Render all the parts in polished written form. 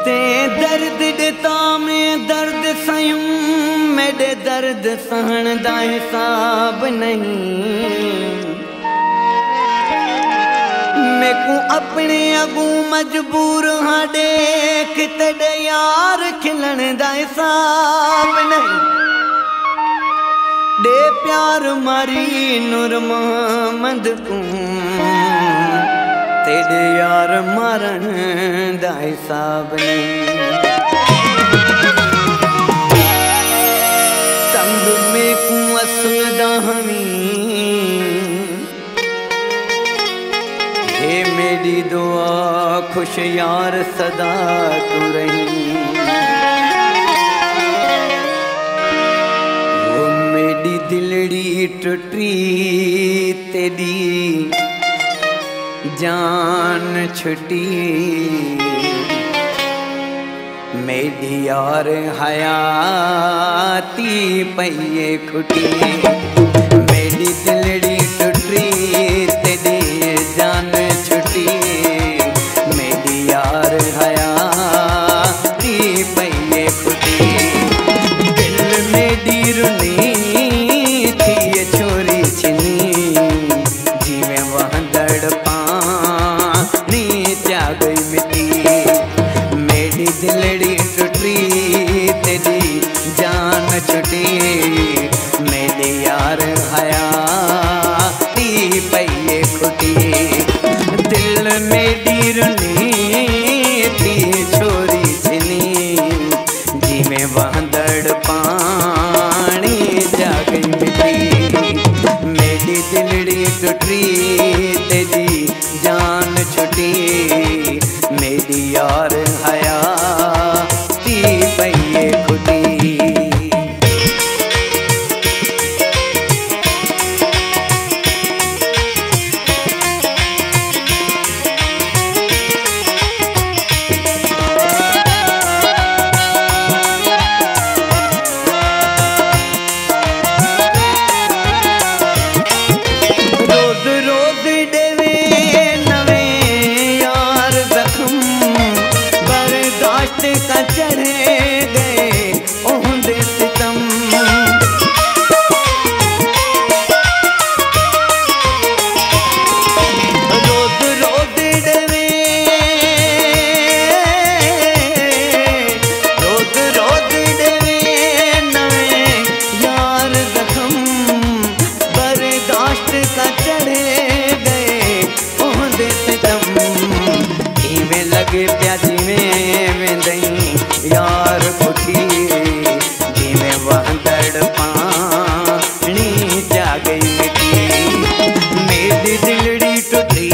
ते दर्द देता में दर्द सयूं, मेरे दर्द सहन दा हिसाब नहीं। मैं को अपने अगू मजबूर हाँ देख तेरे यार खिलन दा हिसाब नहीं। दे प्यार मारी नूर मोहम्मद को, तेरे यार मारन दा हिसाब नहीं। तंग में को असल दा हमी, हे मेरी दुआ खुश यार सदा तू रही। वो मेरी दिलड़ी टुटी तेरी जान छुटी। मेरी यार हयाती पइये खुटी। मेरी दिलड़ी टुटी तेरी जान छुटी। मेरी यार हयाती पइये खुटी। दिल मेरी रुनी थी ये छोरी छिनी, जीवे वहाँ दड़ पानी जा गई मिट्टी। मेरी दिलड़ी टुटी तेरी जान छुटी। मेरे यार हयाती पइये खुटी। दिल मेरी रुनी थी छोरी छिनी, जिमें वहाँ दड़ पानी जा गई मिट्टी। मेरी दिलड़ी टुटी तेरी जान छुटी। मेरी यार हयाती पइये खुटी। प्याजी में वेंदई यार पुठी, जिमें वह दड़ पानी जा गई मिट्टी। मेरी दिलड़ी टुटी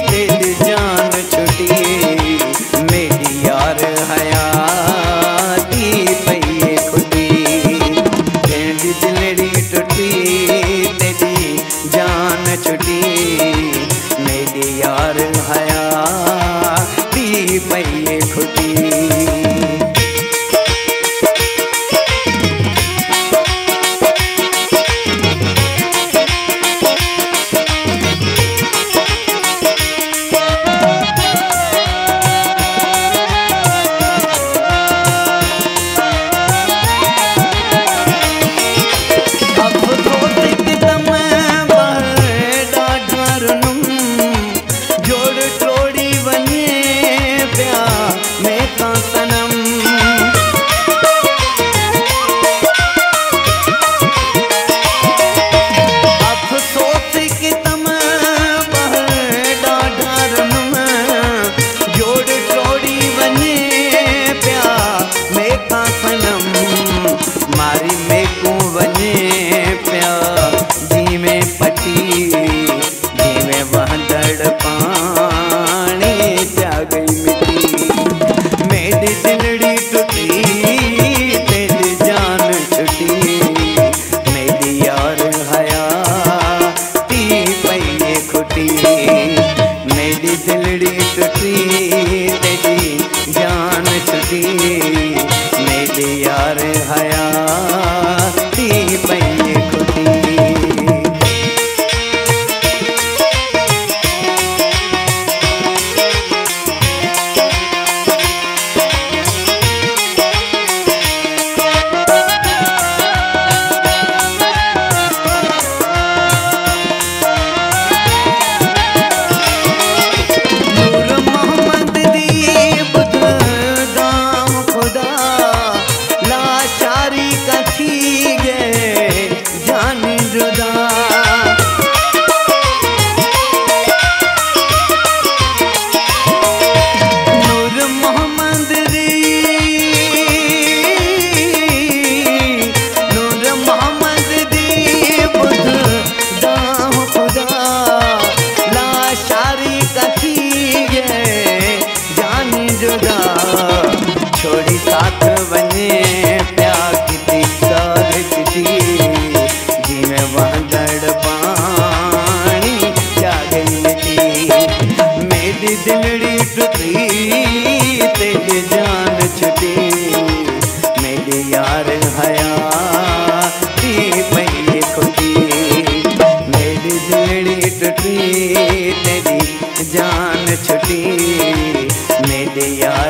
तेरी जान छुटी। मेरी यार हयाती पइये खुटी। मेरी दिलड़ी टुटी तेरी जान छुटी। मेरी यार हयाती पइये खुटी। टुटी तेरी जान छुटी मेरी यार हयाती पई खुटी मेरी दिलड़ी टुटी तेरी जान छुटी मेरी यार